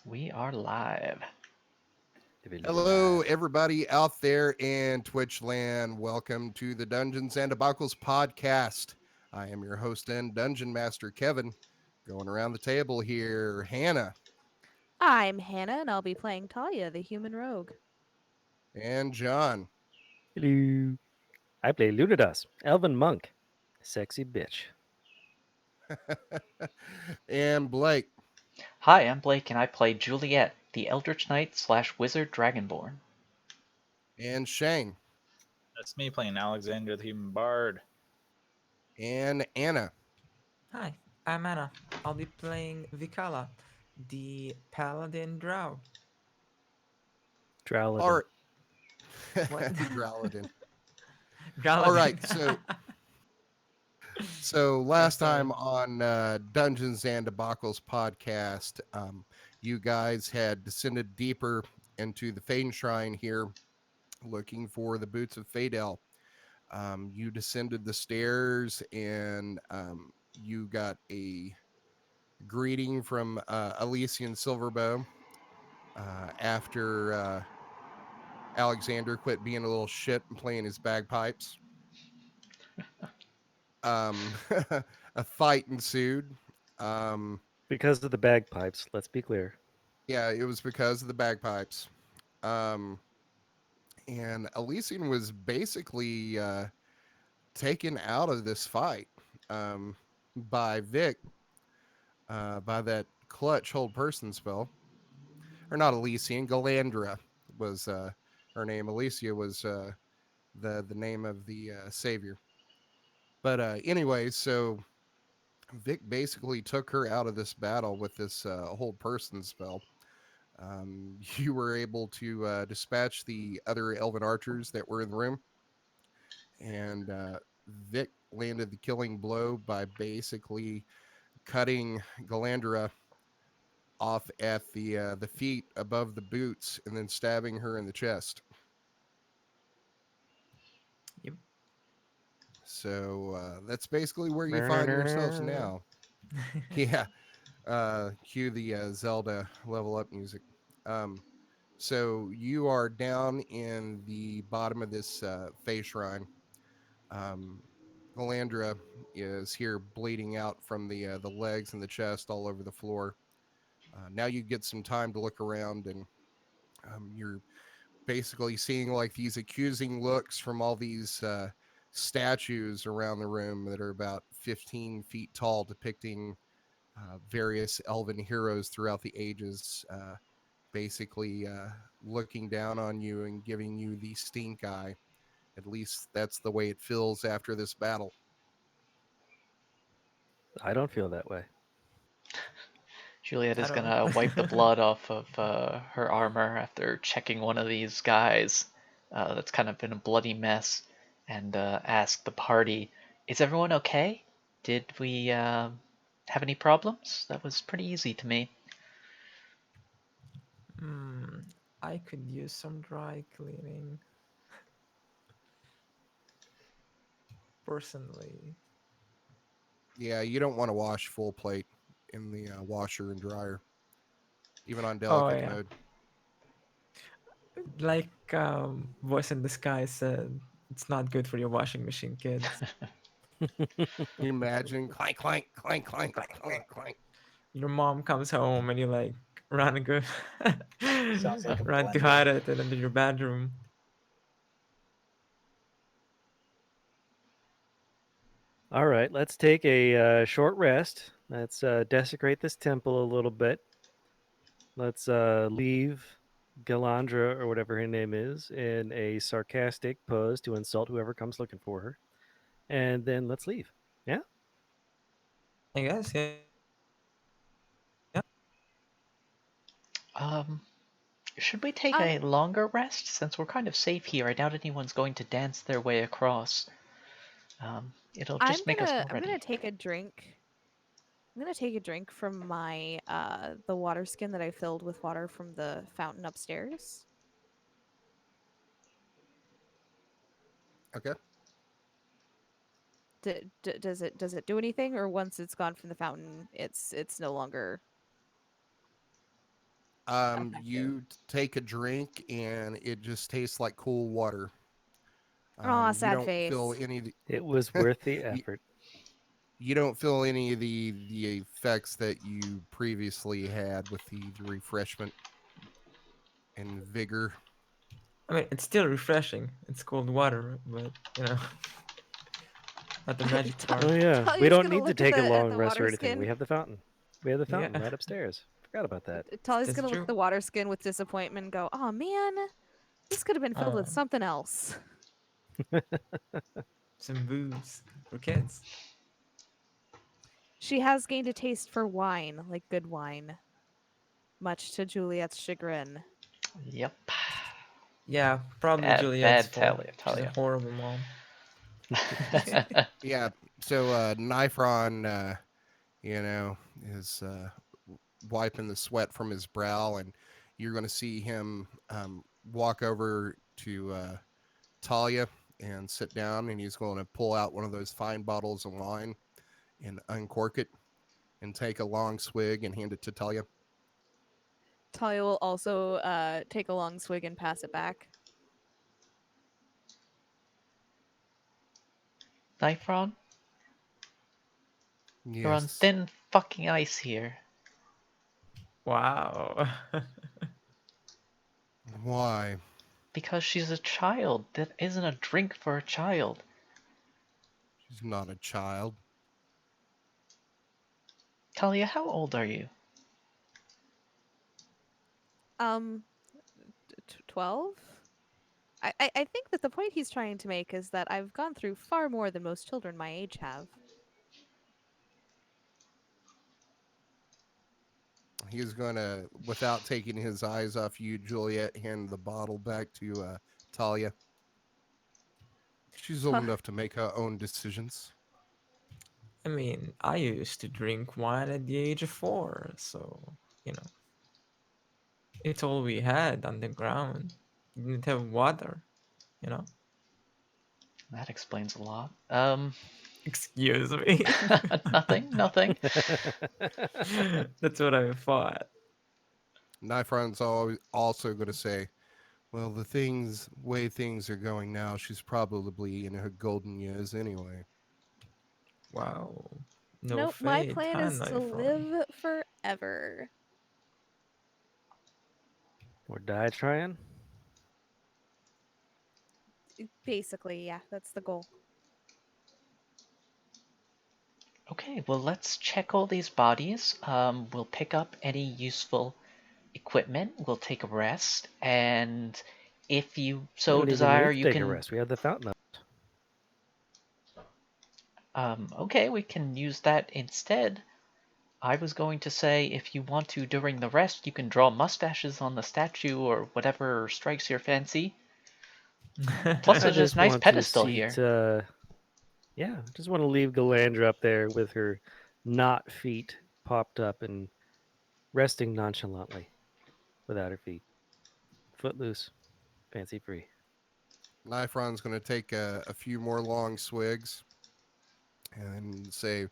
We are live. Hello, everybody out there in Twitch land. Welcome to the Dungeons and Debacles podcast. I am your host and dungeon master, Kevin. Going around the table here, Hannah I'm Hannah, and I'll be playing Talia, the human rogue. and John. Hello. I play Ludidas, Elven Monk. Sexy bitch. And Blake. Hi, I'm Blake, and I play Juliet, the Eldritch Knight / Wizard Dragonborn. And Shane. That's me playing Alexander the Human Bard. And Anna. Hi, I'm Anna. I'll be playing Vic'ala, the Paladin Drow. All Drowladin. right. What? Drowladin. Drowladin. All right, so last sorry. time on Dungeons and Debacles podcast, you guys had descended deeper into the Fane Shrine here, looking for the Boots of Feydale. You descended the stairs, and you got a greeting from Elysian Silverbow after Alexander quit being a little shit and playing his bagpipes. A fight ensued. Because of the bagpipes, let's be clear. Yeah, it was because of the bagpipes. Um, and Elysian was basically taken out of this fight by Vic, by that clutch hold person spell. Or not Elysian, Galandra was her name. Alicia was the name of the savior. But anyway, so Vic basically took her out of this battle with this hold person spell. You were able to dispatch the other elven archers that were in the room, and Vic landed the killing blow by basically cutting Galandra off at the feet above the boots, and then stabbing her in the chest. Yep. So that's basically where you find yourselves now. Yeah. Cue the Zelda level up music. Um, so you are down in the bottom of this Fey Shrine. Um, Galandra is here bleeding out from the legs and the chest all over the floor. Now you get some time to look around, and you're basically seeing like these accusing looks from all these statues around the room that are about 15 feet tall, depicting various elven heroes throughout the ages, basically looking down on you and giving you the stink eye. At least that's the way it feels after this battle. I don't feel that way. Juliet I is don't. gonna wipe the blood off of her armor after checking one of these guys that's kind of been a bloody mess, and ask the party, "Is everyone okay? Did we have any problems? That was pretty easy to me." Hmm, I could use some dry cleaning. Personally. Yeah, you don't want to wash full plate in the washer and dryer, even on Oh delicate yeah. mode. Like Voice in the Sky said, it's not good for your washing machine, kids. Can you imagine? Clank, clank, clank, clank, clank, clank. Your mom comes home and you like run and go Sounds like a run to blender. hide it and into your bedroom. All right, let's take a short rest. Let's desecrate this temple a little bit. Let's leave Galandra, or whatever her name is, in a sarcastic pose to insult whoever comes looking for her. And then let's leave. Yeah? I guess, yeah. Um, should we take Um, a longer rest since we're kind of safe here? I doubt anyone's going to dance their way across. It'll I'm just make us gonna more I'm gonna ready. take a drink. I'm gonna take a drink from my the water skin that I filled with water from the fountain upstairs. Okay. Does it do anything, or once it's gone from the fountain, it's no longer? You take a drink and it just tastes like cool water. Oh, You sad don't feel face. any of the It was worth the you, effort. you don't feel any of the effects that you previously had with the refreshment and vigor. I mean, it's still refreshing. It's cold water, but not the magic Oh part. yeah, we Talia's don't gonna need to look at take a the long rest or water anything. We skin. have the fountain. We have the Yeah, fountain right upstairs. Forgot about that. Talia's that's gonna look at true. the water skin with disappointment and go, "Oh man, this could have been filled Oh, with something else." some booze for kids. She has gained a taste for wine, like good wine, much to Juliet's chagrin. Yep. Yeah, probably Bad, Juliet's bad fault. Talia, She's a Talia. horrible mom. Yeah. So Nifron, is wiping the sweat from his brow, and you're going to see him walk over to Talia and sit down, and he's going to pull out one of those fine bottles of wine and uncork it and take a long swig and hand it to Talia. Talia will also take a long swig and pass it back. Nifron, you're on Yes. thin fucking ice here. Wow. Why? Because she's a child. That isn't a drink for a child. She's not a child. Talia, how old are you? Um, 12? I think that the point he's trying to make is that I've gone through far more than most children my age have. He's going to, without taking his eyes off you, Juliet, hand the bottle back to Talia. She's old enough to make her own decisions. I mean, I used to drink wine at the age of 4, so, you know, it's all we had on the ground. We didn't have water, you know? That explains a lot. Excuse me. Nothing, nothing. That's what I thought. Nifron's always also going to say, well, way things are going now, she's probably in her golden years anyway. Wow. No Nope, my fade, plan huh, is to Nifron? live forever. Or die trying. Basically, yeah, that's the goal. Okay, well, let's check all these bodies. We'll pick up any useful equipment. We'll take a rest, and if you We so don't even desire, need to you take a can. rest. We have the fountain up. Okay, we can use that instead. I was going to say if you want to during the rest, you can draw mustaches on the statue or whatever strikes your fancy. Plus, I there's this just nice want to pedestal seat. here. Yeah, just want to leave Galandra up there with her not feet popped up and resting nonchalantly without her feet. Footloose, fancy free. Nifron's going to take a few more long swigs and say,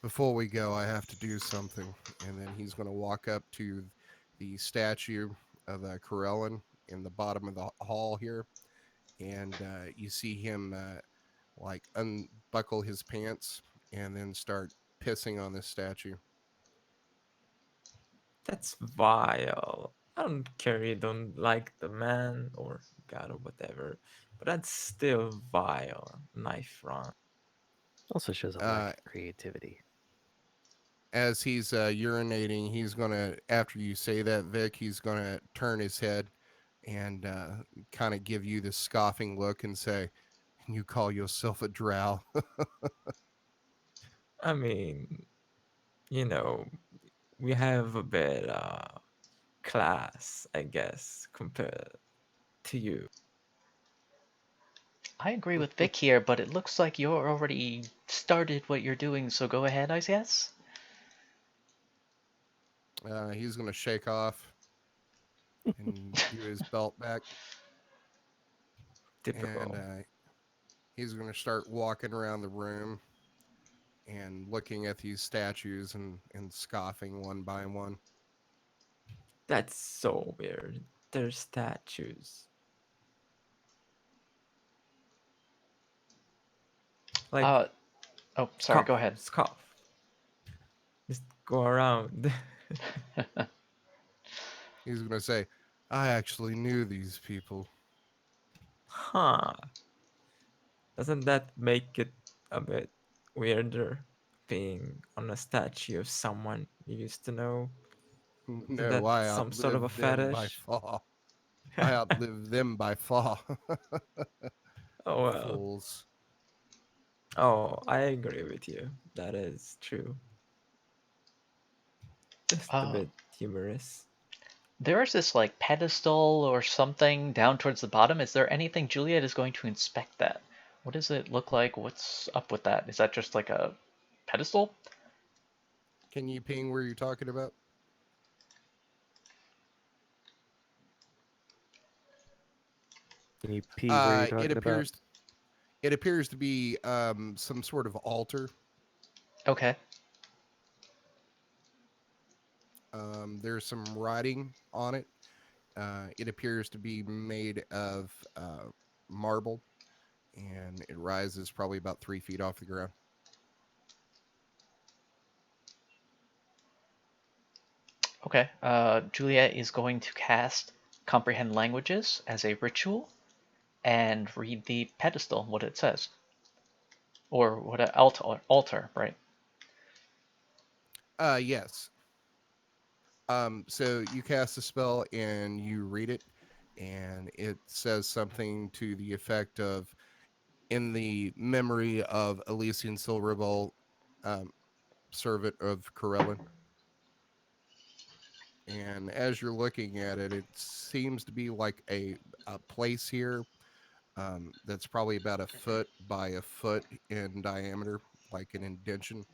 before we go, I have to do something. And then he's going to walk up to the statue of Corellin in the bottom of the hall here. And you see him like unbuckle his pants and then start pissing on this statue. That's vile. I don't care you don't like the man or God or whatever, but that's still vile, Nifron. Also shows a lack Uh, of creativity. as he's urinating, he's gonna, after you say that, Vic, he's gonna turn his head and kind of give you this scoffing look and say, "You call yourself a drow?" I mean, you know, we have a bit class, I guess, compared to you. I agree with Vic here, but it looks like you're already started what you're doing, so go ahead, I guess. He's gonna shake off and do his belt back, and Typical. he's gonna start walking around the room and looking at these statues and scoffing one by one. That's so weird. They're statues. Like Uh, oh, sorry, go ahead. scoff. Just go around. He's gonna say, "I actually knew these people." Huh. Doesn't that make it a bit weirder? Being on a statue of someone you used to know? Isn't No, that I some sort of a outlived them by fetish? far. I outlived them by far. Oh well. Fools. Oh, I agree with you. That is true. Just a Uh, bit humorous. there is this like pedestal or something down towards the bottom. Is there anything Juliet is going to inspect that? What does it look like? What's up with that? Is that just like a pedestal? Can you ping where you're talking about? Can you pee where you're It talking about? appears to be some sort of altar. Okay. There's some writing on it. It appears to be made of marble, and it rises probably about 3 feet off the ground. Okay. Juliet is going to cast Comprehend Languages as a ritual and read the pedestal, what it says. Or what an altar, right? Yes. So you cast a spell and you read it, and it says something to the effect of, "In the memory of Elysian Silverbolt, um, servant of Corellin." And as you're looking at it, it seems to be like a place here that's probably about a foot by a foot in diameter, like an indention.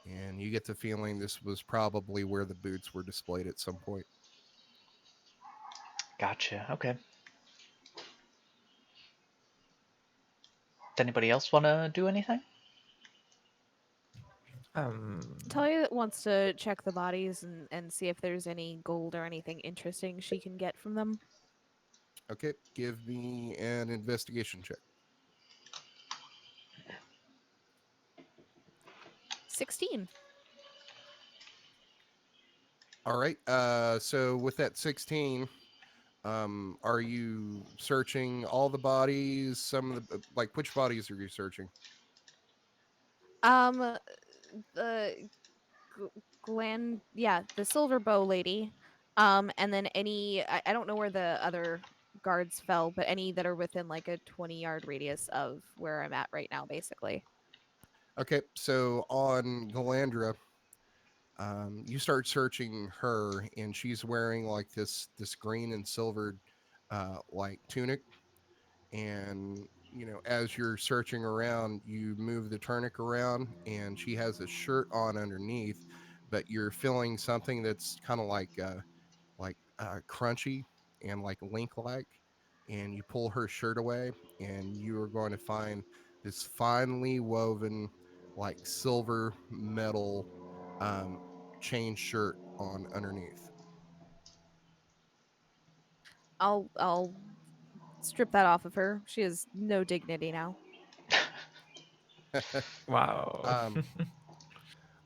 And you get the feeling this was probably where the boots were displayed at some point. Gotcha. Okay. Does anybody else want to do anything? Um, Talia wants to check the bodies and see if there's any gold or anything interesting she can get from them. Okay, give me an investigation check. 16. All right. So with that 16, are you searching all the bodies? Some of the like which bodies are you searching? Um, the the silver bow lady. And then I don't know where the other guards fell, but any that are within like a 20-yard radius of where I'm at right now, basically. Okay, so on Galandra, you start searching her, and she's wearing like this green and silvered like tunic, and as you're searching around, you move the tunic around, and she has a shirt on underneath, but you're feeling something that's kind of like crunchy and like link like, and you pull her shirt away, and you are going to find this finely woven like silver metal um, chain shirt on underneath. I'll strip that off of her. She has no dignity now. wow. um,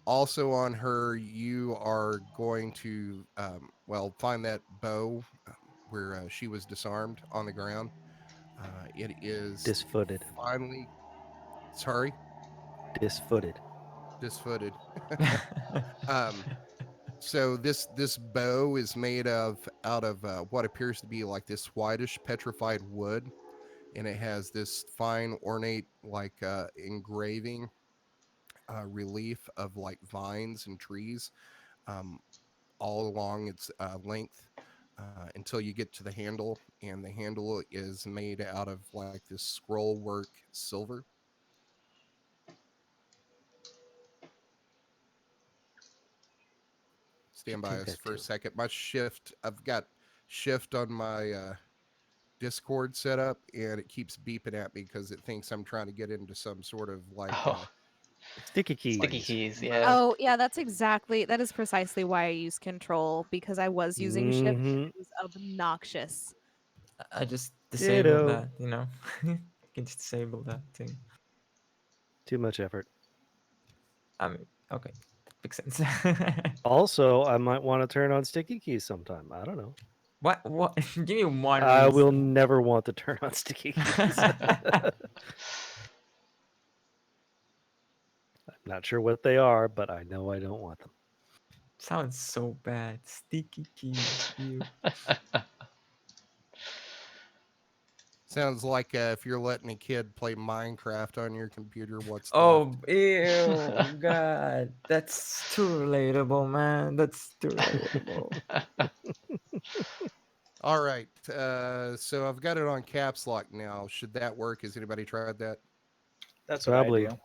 Also on her, you are going to find that bow where she was disarmed on the ground. It is Disfooted. finally, sorry, Disfooted. disfooted. um, so this bow is made of out of what appears to be like this whitish petrified wood, and it has this fine ornate like engraving relief of like vines and trees um, all along its length until you get to the handle, and the handle is made out of like this scroll work silver. What'd you Stand by take us that for a to? second. I've got shift on my Discord setup, and it keeps beeping at me because it thinks I'm trying to get into some sort of like Oh, Sticky keys. Sticky keys, yeah. Oh, yeah, that is precisely why I use control, because I was using shift and Mhm. it was obnoxious. I just disabled Ditto. that, you know. You can just disable that thing. Too much effort. I mean, okay, that makes sense. Also, I might want to turn on sticky keys sometime. I don't know. What? What? Give me one I will reason. never want to turn on sticky keys. I'm not sure what they are, but I know I don't want them. Sounds so bad. Sticky keys. Ew. Sounds like if you're letting a kid play Minecraft on your computer, what's left. Oh, ew, God. That's too relatable, man. That's too relatable. All right. So I've got it on caps lock now. Should that work? Has anybody tried that? That's what I Probably. do.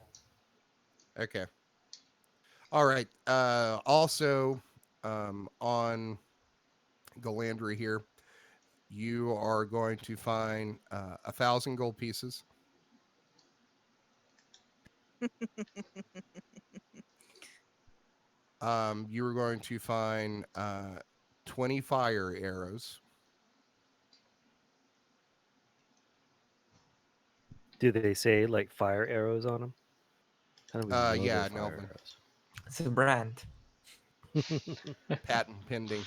Okay. All right. Also, on Galandra here, you are going to find 1,000 gold pieces. You are going to find 20 fire arrows. Do they say like fire arrows on them? How do we know Yeah, they're fire Nelvin. It's a brand. arrows? Patent pending.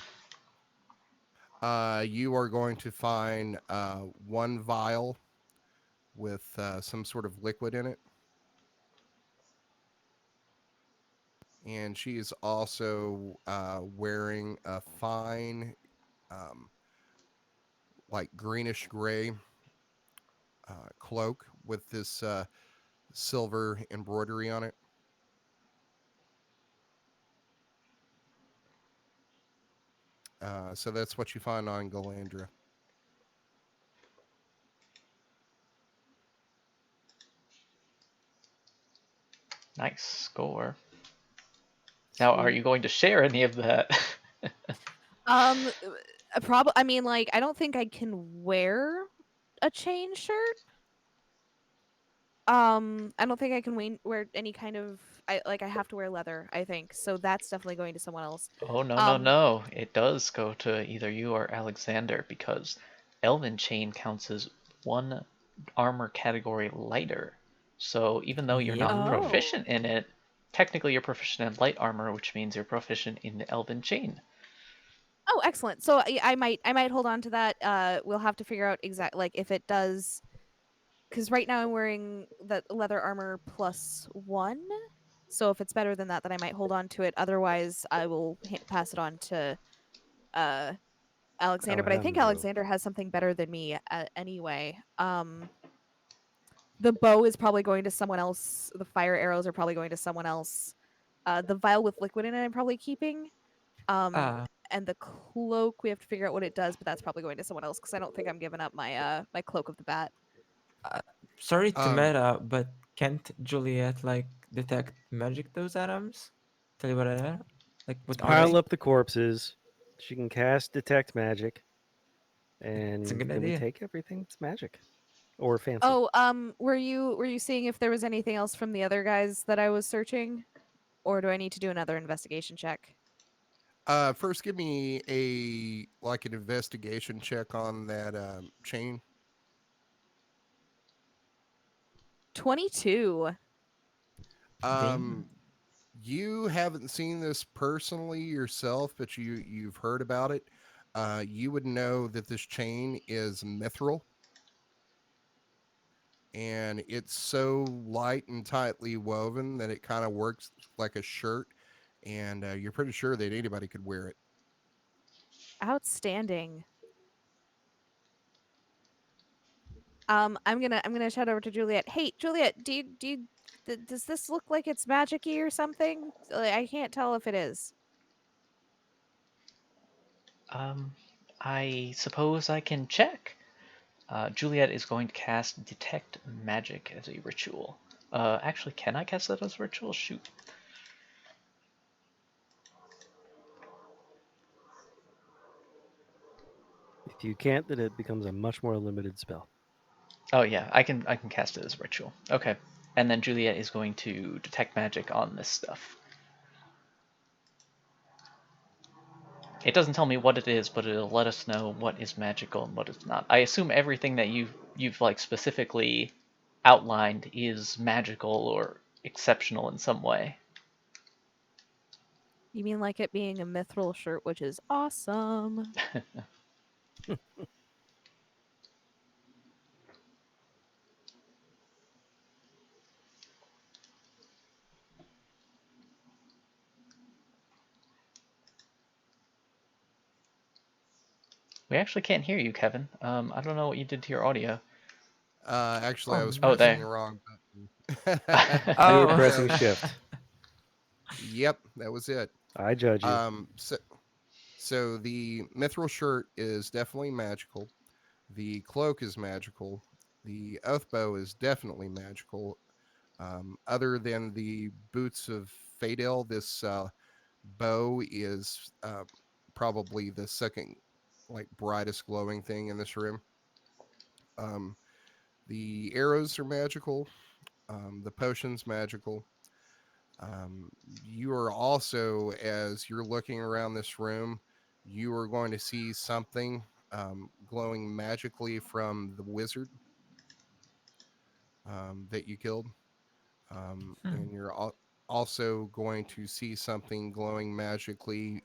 You are going to find one vial with some sort of liquid in it. And she is also wearing a fine, like greenish gray cloak with this silver embroidery on it. So that's what you find on Galandra. Nice score. Now, are Sweet. you going to share any of that? Probably. I mean, like, I don't think I can wear a chain shirt. I don't think I can wear any kind of. I have to wear leather. I think so. That's definitely going to someone else. Oh, no, no, Um, no. It does go to either you or Alexander because Elven Chain counts as one armor category lighter. So even though you're Yep. not Oh. proficient in it, technically you're proficient in light armor, which means you're proficient in the Elven Chain. Oh, excellent. So I might hold on to that. We'll have to figure out exact like if it does, because right now I'm wearing the leather armor +1. So if it's better than that, then I might hold on to it. Otherwise, I will pass it on to uh Alexander. But I think Alejandro. Alexander has something better than me anyway. The bow is probably going to someone else. The fire arrows are probably going to someone else. The vial with liquid in it, I'm probably keeping. Um, Uh, and the cloak, we have to figure out what it does, but that's probably going to someone else because I don't think I'm giving up my cloak of the bat. uh, sorry to Um, meta, but can't Juliet like detect magic those atoms? Tell you what I are? Like what are Pile they? up the corpses. She can cast detect magic, It's a and good it would idea. take everything that's magic or fancy. Oh, were you seeing if there was anything else from the other guys that I was searching, or do I need to do another investigation check? first, give me an investigation check on that chain. 22. Um, Damn. you haven't seen this personally yourself, but you've heard about it. You would know that this chain is mithril, and it's so light and tightly woven that it kind of works like a shirt. And you're pretty sure that anybody could wear it. Outstanding. I'm gonna shout over to Juliet. Hey, Juliet, does this look like it's magic-y or something? Like, I can't tell if it is. Um, I suppose I can check. Juliet is going to cast Detect Magic as a ritual. Actually, can I cast that as a ritual? Shoot. If you can't, then it becomes a much more limited spell. Oh yeah, I can cast it as a ritual. Okay. And then Juliet is going to detect magic on this stuff. It doesn't tell me what it is, but it'll let us know what is magical and what is not. I assume everything that you've like specifically outlined is magical or exceptional in some way. You mean like it being a mithril shirt, which is awesome. We actually can't hear you, Kevin. I don't know what you did to your audio. Actually, I was Oh, pressing there. the wrong button. You were Oh. pressing So, shift. yep, that was it. I judge you. So the mithril shirt is definitely magical. The cloak is magical. The oath bow is definitely magical. Other than the boots of Feydale, this bow is probably the second, like, brightest glowing thing in this room. Um, the arrows are magical. The potion's magical. You are also, as you're looking around this room, you are going to see something glowing magically from the wizard that you killed. And you're also going to see something glowing magically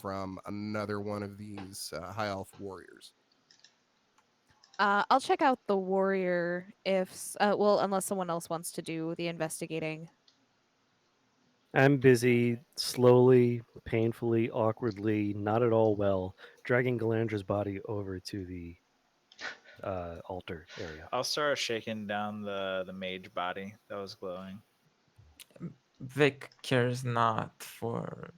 from another one of these high elf warriors. I'll check out the warrior well, unless someone else wants to do the investigating. I'm busy, slowly, painfully, awkwardly, not at all well, dragging Galandra's body over to the altar area. I'll start shaking down the mage body that was glowing. Vic cares not for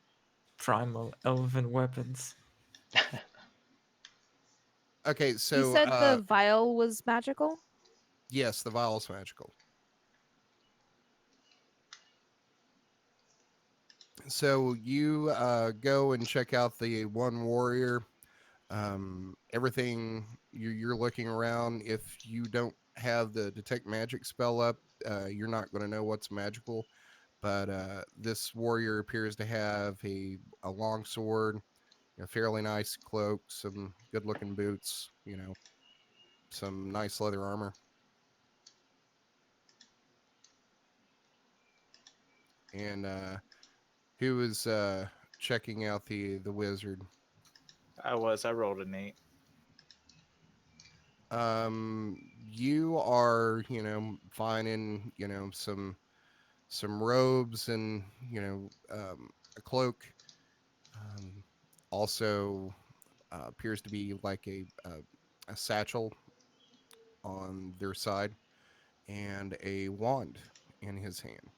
primal elven weapons. Okay, You so said the vial was magical? yes, the vial's magical. So you go and check out the one warrior. Everything you're looking around. If you don't have the detect magic spell up, you're not going to know what's magical. But this warrior appears to have a long sword, a fairly nice cloak, some good looking boots, some nice leather armor. And who is checking out the wizard? I rolled an 8. You are, finding, some robes and, a cloak. Um, Also appears to be like a satchel on their side and a wand in his hand.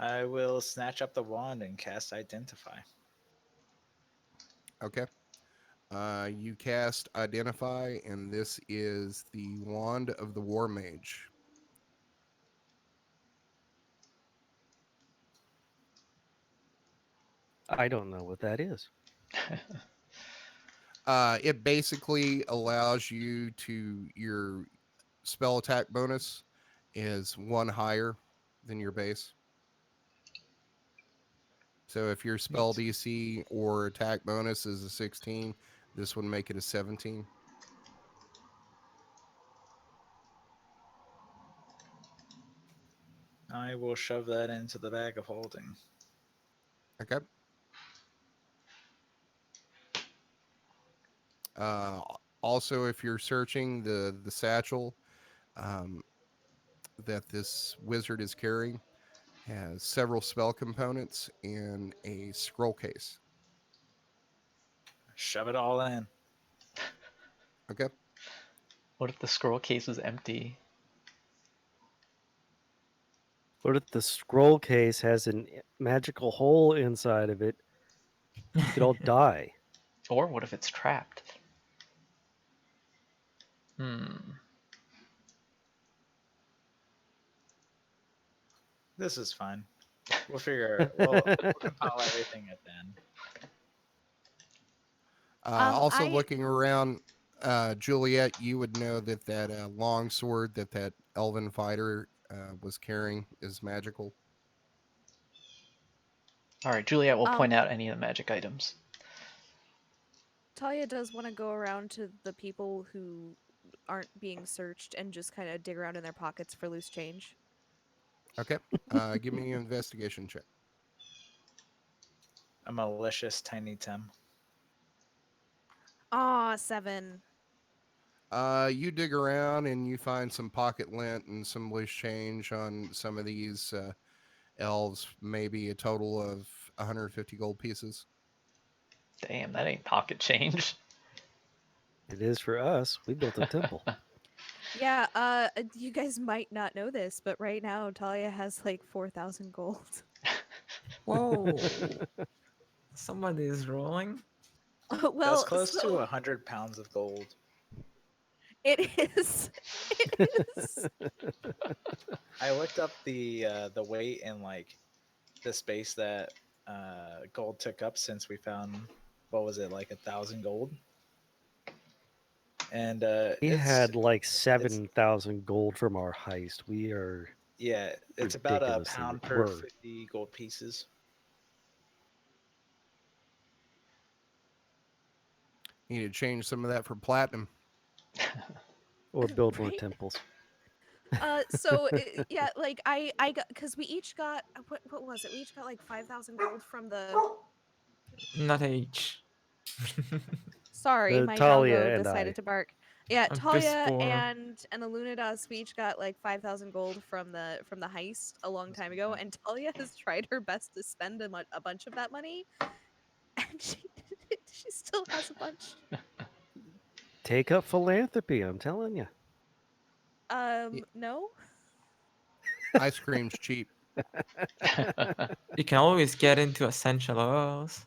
I will snatch up the wand and cast Identify. Okay. You cast Identify, and this is the wand of the War Mage. I don't know what that is. It basically allows you to your spell attack bonus is one higher than your base. So if your spell Neat. DC or attack bonus is a 16, this would make it a 17. I will shove that into the bag of holding. Okay. Uh, Also, if you're searching the satchel um, that this wizard is carrying, has several spell components and a scroll case. Shove it all in. Okay. What if the scroll case is empty? What if the scroll case has a magical hole inside of it? We could all die. Or what if it's trapped? This is fun. We'll figure. We'll compile everything at the end. Also I looking around. Juliet, you would know that that long sword that elven fighter was carrying is magical. All right, Juliet will point Um, out any of the magic items. Talia does want to go around to the people who aren't being searched and just kind of dig around in their pockets for loose change. Okay. Give me an investigation check. A malicious Tiny Tim. Ah, 7. You dig around and you find some pocket lint and some loose change on some of these elves, maybe a total of 150 gold pieces. Damn, that ain't pocket change. It is for us. We built a temple. Yeah, you guys might not know this, but right now Talia has like 4,000 gold. Whoa. Somebody is rolling. That's Well, close to so 100 pounds of gold. it is. It is. I looked up the weight and like the space that gold took up since we found, what was it, like 1,000 gold, and We it's had like it's 7,000 gold from our heist. We are yeah, it's about a ridiculously pound per were 50 gold pieces. You need to change some of that for platinum. or build more Right? temples. So yeah, like I got, because we each got, what was it? We each got like 5,000 gold from the. Not H. Sorry, my Talia doggo and decided I. to bark. Yeah, A piss Talia poor. and Illuminadas, we each got like 5,000 gold from the heist a long time ago, and Talia has tried her best to spend a bunch of that money, and she still has a bunch. Take up philanthropy, I'm telling you. No. Ice cream's cheap. You can always get into essential oils.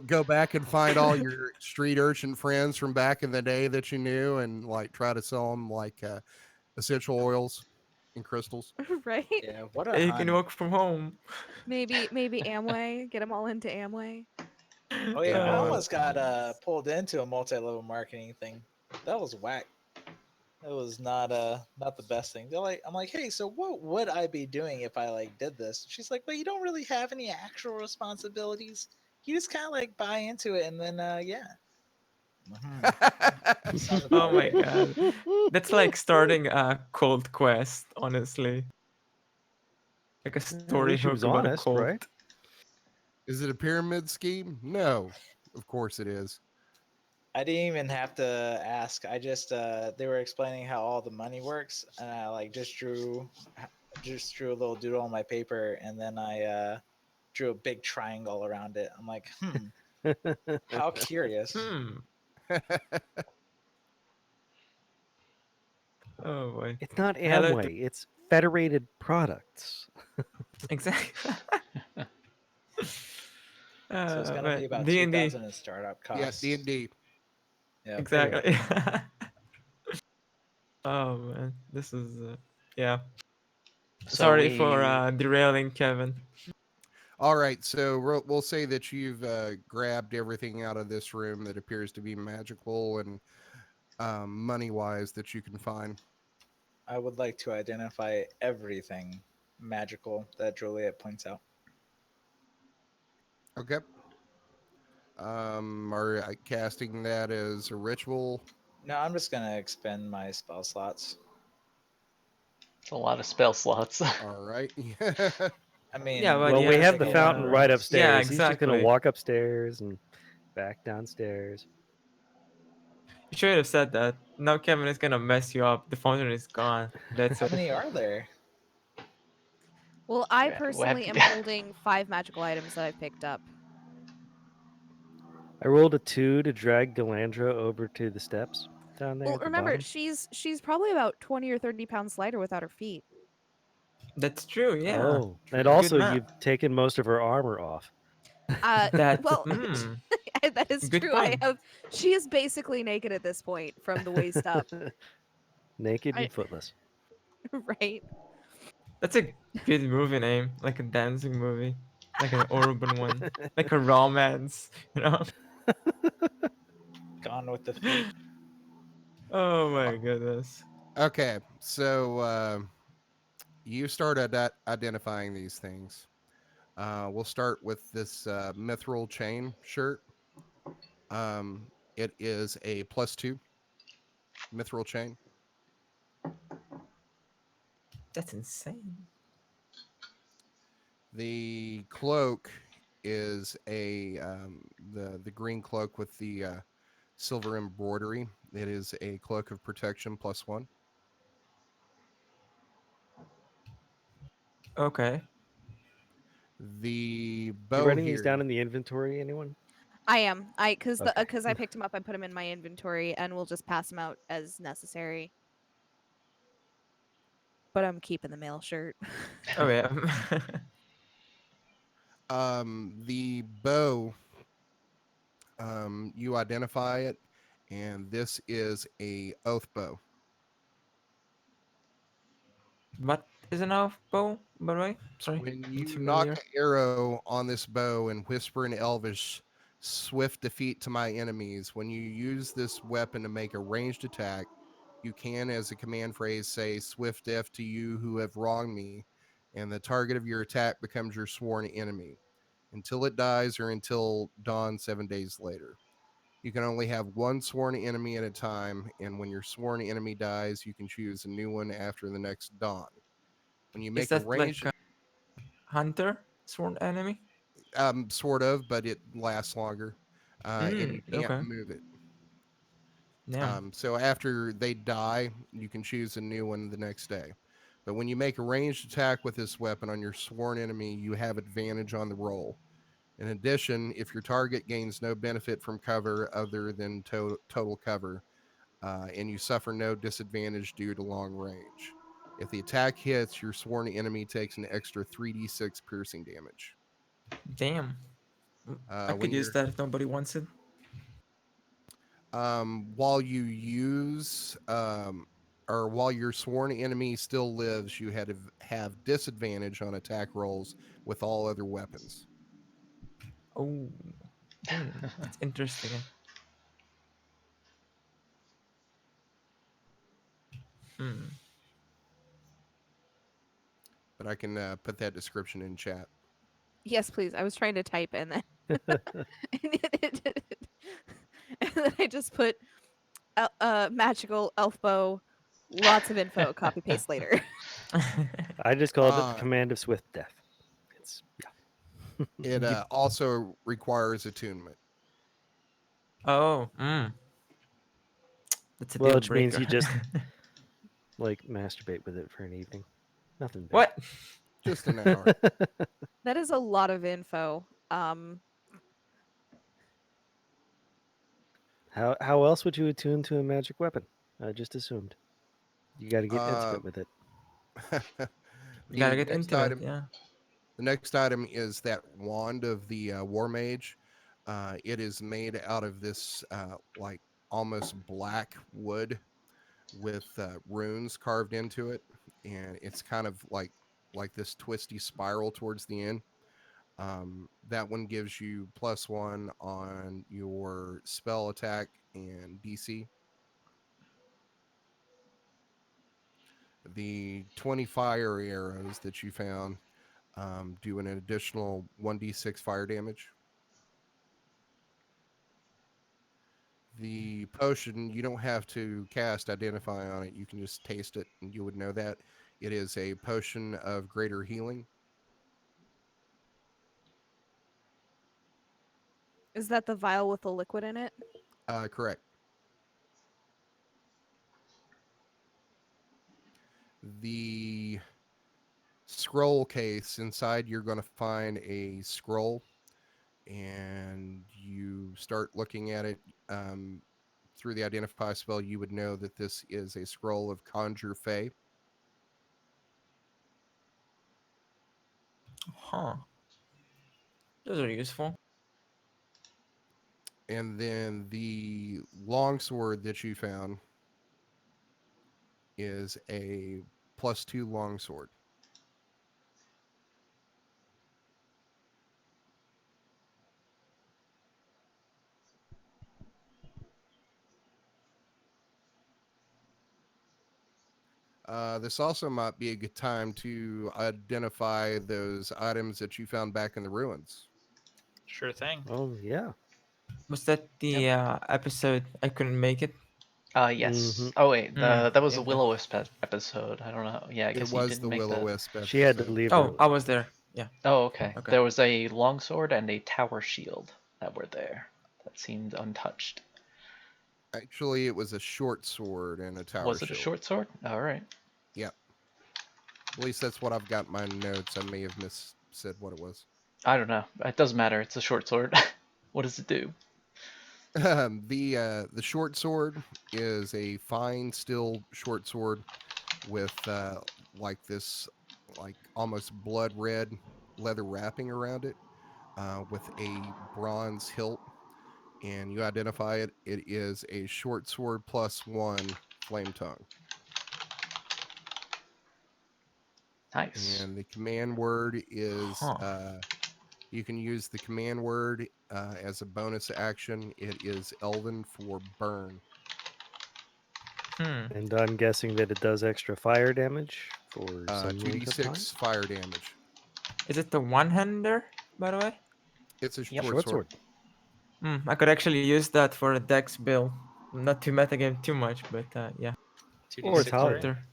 Go back and find all your street urchin friends from back in the day that you knew, and like try to sell them like essential oils and crystals. Right? Yeah, what a You can hunt. work from home. Maybe Amway. Get them all into Amway. Oh Get yeah, them I on. almost got pulled into a multi-level marketing thing. That was whack. It was not the best thing. I'm like, hey, so what would I be doing if I like did this? She's like, well, you don't really have any actual responsibilities. You just kind of like buy into it, and then yeah. Sounds Oh about my right. god. That's like starting a cult quest, honestly. Like a At story least she hook was about a honest, cult. right? Is it a pyramid scheme? No, of course it is. I didn't even have to ask. I just they were explaining how all the money works, and I like just drew a little doodle on my paper, and then I drew a big triangle around it. I'm like, how curious. Hmm. Oh boy. It's not Hello. Amway, it's Federated Products. Exactly. So it's gonna be But about two D&D. thousand in startup Yeah, costs. D&D. Yep. There you go. Exactly. Oh man, this is yeah. So Sorry for we derailing Kevin. All right, so we'll say that you've grabbed everything out of this room that appears to be magical and money wise that you can find. I would like to identify everything magical that Juliet points out. Okay. Are casting that as a ritual? No, I'm just gonna expend my spell slots. it's a lot of spell slots. All right. I mean, Yeah, but Well, you we have have the technically I fountain don't right know. yeah, upstairs. He's just going to exactly. walk upstairs and back downstairs. You should have said that. Now Kevin is gonna mess you up. The fountain is gone. That's How it. many are there? Well, I Yeah, we'll have personally am to- holding 5 magical items that I've picked up. I rolled a 2 to drag Galandra over to the steps down there Well, at the remember, bottom. she's probably about 20 or 30 pounds lighter without her feet. That's true. Yeah. Oh, and Good also math. you've taken most of her armor off. That. Well, Hmm. that is Good true. point. She is basically naked at this point from the waist up. Naked I, and footless. right? That's a good movie name, like a dancing movie. like an urban one, like a romance, you know? Gone with the Flow. Oh my goodness. Okay, so you start identifying these things. We'll start with this mithril chain shirt. It is a +2 mithril chain. That's insane. The cloak is a the green cloak with the silver embroidery. It is a cloak of protection +1. Okay. The You bow writing these here, down in the inventory, anyone? I am. Okay. Because I picked them up, I put them in my inventory, and we'll just pass them out as necessary. But I'm keeping the mail shirt. Oh yeah. the bow, you identify it, and this is a oath bow. What is an elf bow, by the way? Sorry, When not you nock familiar. an arrow on this bow and whisper in Elvish, swift defeat to my enemies, when you use this weapon to make a ranged attack, you can, as a command phrase, say, swift death to you who have wronged me, and the target of your attack becomes your sworn enemy until it dies or until dawn 7 days later. You can only have one sworn enemy at a time, and when your sworn enemy dies, you can choose a new one after the next dawn. When you Is make a that like ranged a hunter sworn enemy? sort of, but it lasts longer, and you can't Okay. move it. Damn. So after they die, you can choose a new one the next day. But when you make a ranged attack with this weapon on your sworn enemy, you have advantage on the roll. In addition, if your target gains no benefit from cover other than total cover, and you suffer no disadvantage due to long range. If the attack hits, your sworn enemy takes an extra 3d6 piercing damage. Damn. I When could use you're that if nobody wants it. while you use or while your sworn enemy still lives, you had to have disadvantage on attack rolls with all other weapons. Oh. That's interesting. Hmm. But I can put that description in chat. Yes, please. I was trying to type, and then and then I just put magical elf bow. Lots of info. Copy paste later. I just called it the Uh, command of swift death. It's it You- also requires attunement. Oh. That's a deal which means breaker. you just like masturbate with it for an evening. Nothing big. What? Just an hour. That is a lot of info. How else would you attune to a magic weapon? I just assumed. You got to get Uh, intimate with it. You gotta the get next into it, item. yeah. The next item is that wand of the war mage. It is made out of this like almost black wood with runes carved into it, and it's kind of like this twisty spiral towards the end. That one gives you +1 on your spell attack and DC. The 20 fire arrows that you found do an additional 1d6 fire damage. The potion, you don't have to cast Identify on it. You can just taste it and you would know that. It is a potion of greater healing. Is that the vial with the liquid in it? Correct. The scroll case inside, you're going to find a scroll and you start looking at it. Through the Identify spell, you would know that this is a scroll of Conjure Fey. Huh. Those are useful. And then the longsword that you found is a +2 longsword. This also might be a good time to identify those items that you found back in the ruins. Sure thing. Oh yeah. Was that Yep. the episode I couldn't make it? Mm-hmm. Yes. Oh wait, Hmm. that was a Okay. Will-O-Wisp episode. I don't know. Yeah, I It guess you was didn't the make that. Will-O-Wisp She had to episode. leave Oh, I early. was there. Yeah. Oh, okay. Okay. There was a longsword and a tower shield that were there. That seemed untouched. Actually, it was a short sword and a tower Was it a shield. short sword? All right. Yep. At least that's what I've got in my notes. I may have said what it was. I don't know. It doesn't matter. It's a short sword. What does it do? The short sword is a fine steel short sword with like this like almost blood red leather wrapping around it, with a bronze hilt, and you identify it. It is a short sword +1 flame tongue, Nice. and the command word is Huh. you can use the command word as a bonus action. It is Elven for burn. Hmm. And I'm guessing that it does extra fire damage for some length of time. 2d6 fire damage. Is it the one-hander, by the way? It's a Yep. short Short sword. sword. I could actually use that for a dex build. Not to metagame too much, but yeah. Or 2d6, right? Talia. Counter.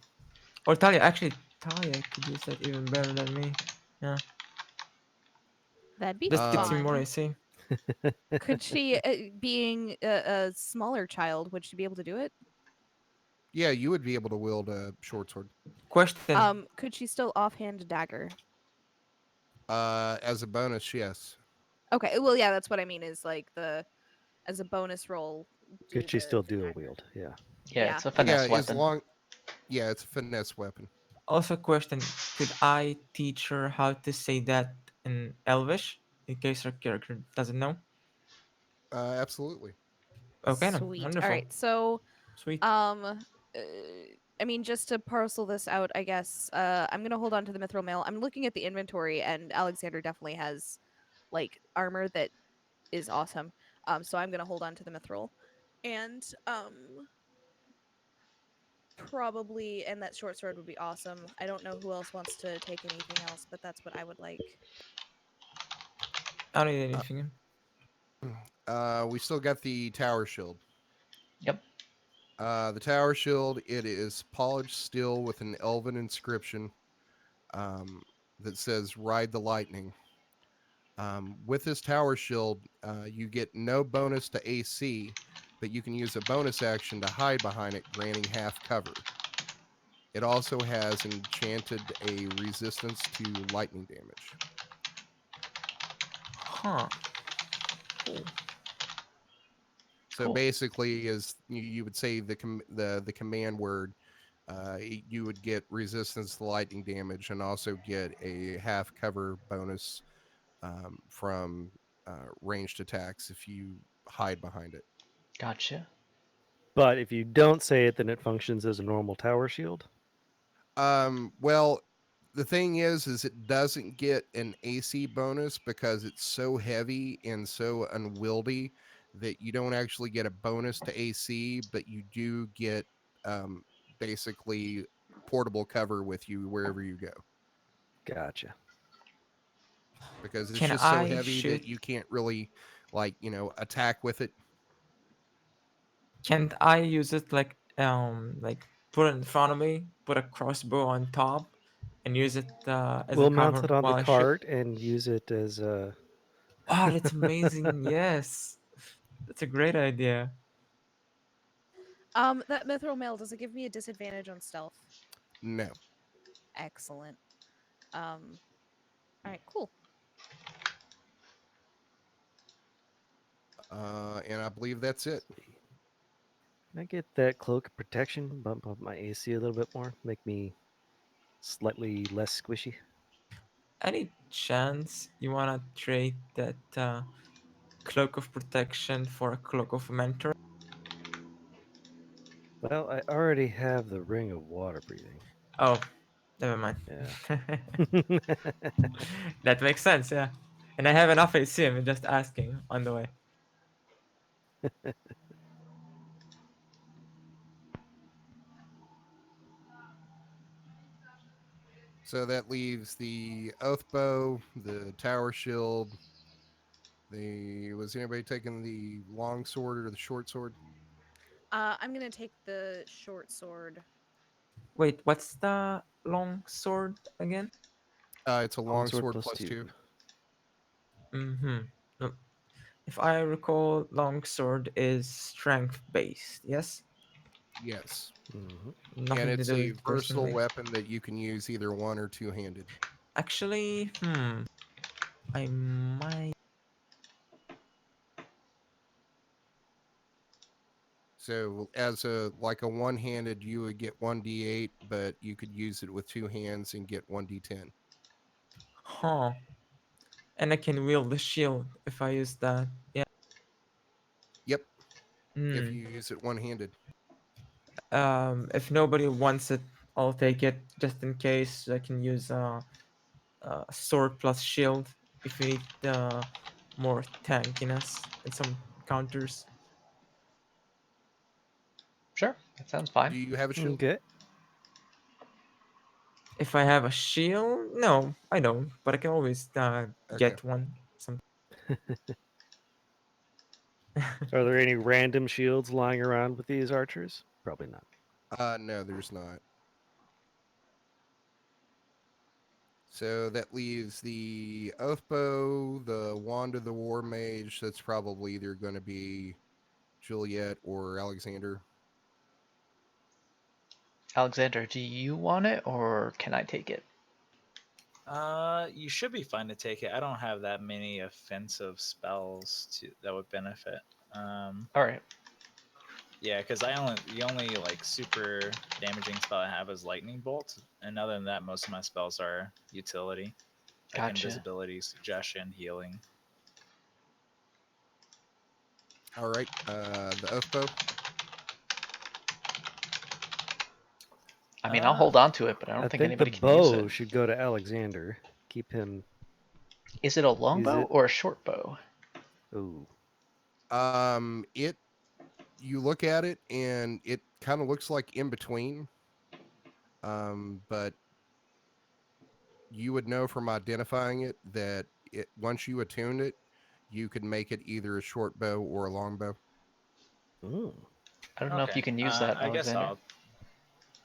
Or Talia. Actually, Talia could use that even better than me. Yeah. That'd be Just gets you Um, more fun. AC. Could she, being a smaller child, would she be able to do it? Yeah, you would be able to wield a short sword. Question. Could she still offhand a dagger? As a bonus, yes. Okay, well, yeah, that's what I mean. Is like the as a bonus roll, do Could she still the dual dagger. wield? Yeah. Yeah, Yeah. it's a Yeah, finesse as weapon. long. Yeah, it's a finesse weapon. Also, question. Could I teach her how to say that in Elvish, in case her character doesn't know? Absolutely. Okay, no. Sweet. All Wonderful. right. So, Sweet. I mean, just to parcel this out, I guess I'm gonna hold on to the mithril mail. I'm looking at the inventory, and Alexander definitely has like armor that is awesome. So I'm gonna hold on to the mithril, and probably, and that short sword would be awesome. I don't know who else wants to take anything else, but that's what I would like. I don't need Uh, anything. we still got the tower shield. Yep. The tower shield, it is polished steel with an elven inscription, um, that says "Ride the Lightning." With this tower shield, you get no bonus to AC, but you can use a bonus action to hide behind it, granting half cover. It also has enchanted a resistance to lightning damage. Huh. Cool. So Cool. basically, is you would say the command word, you would get resistance to lightning damage and also get a half cover bonus, from ranged attacks if you hide behind it. Gotcha. But if you don't say it, then it functions as a normal tower shield. Well, the thing is it doesn't get an AC bonus because it's so heavy and so unwieldy that you don't actually get a bonus to AC, but you do get, um, basically portable cover with you wherever you go, Gotcha. because it's Can just so I heavy shoot? that you can't really, like, attack with it. Can't I use it like put it in front of me, put a crossbow on top, and use it as a We'll mount cover it on the while I shoot? cart and use it as a. Oh, that's amazing! Yes, that's a great idea. That mithril mail, does it give me a disadvantage on stealth? No. Excellent. All right, cool. And I believe that's it. Can I get that cloak of protection? Bump up my AC a little bit more. Make me slightly less squishy. Any chance you wanna trade that cloak of protection for a cloak of mentor? Well, I already have the ring of water breathing. Oh, never mind. Yeah. That makes sense, yeah. And I have enough AC. I'm just asking on the way. So that leaves the oath bow, the tower shield. Was anybody taking the long sword or the short sword? I'm gonna take the short sword. Wait, what's the long sword again? It's a long Longsword sword plus plus 2. two. Mm-hmm. No, if I recall, longsword is strength based. Yes, Yes, Hmm. and nothing to it's do a with versatile personally. weapon that you can use either one or two handed. Actually, I might. So as a like a one handed, you would get 1d8, but you could use it with two hands and get 1d10. Huh. And I can wield the shield if I use that. Yeah. Yep, if Hmm. you use it one handed. If nobody wants it, I'll take it just in case. I can use sword plus shield if we need more tankiness and some counters. Sure, that sounds Do fine. you have a shield? Okay. If I have a shield, no, I don't. But I can always Okay. get one. Some. Are there any random shields lying around with these archers? Probably not. No, there's not. So that leaves the oath bow, the wand of the war mage. That's probably either going to be Juliet or Alexander. Alexander, do you want it or can I take it? You should be fine to take it. I don't have that many offensive spells that would benefit. All right. Yeah, because the only like super damaging spell I have is lightning bolt, and other than that, most of my spells are utility, like Gotcha. invisibility, suggestion, healing. All right. The oath bow. I mean, I'll Uh, hold on to it, but I I don't think think the anybody can use it. bow should go to Alexander. Keep him. Is it a Use longbow it. or a short bow? Ooh. It. You look at it and it kind of looks like in between. But you would know from identifying it that once you attune it, you could make it either a short bow or a long bow. Mm. I don't know if okay. you can use that, I guess Alexander.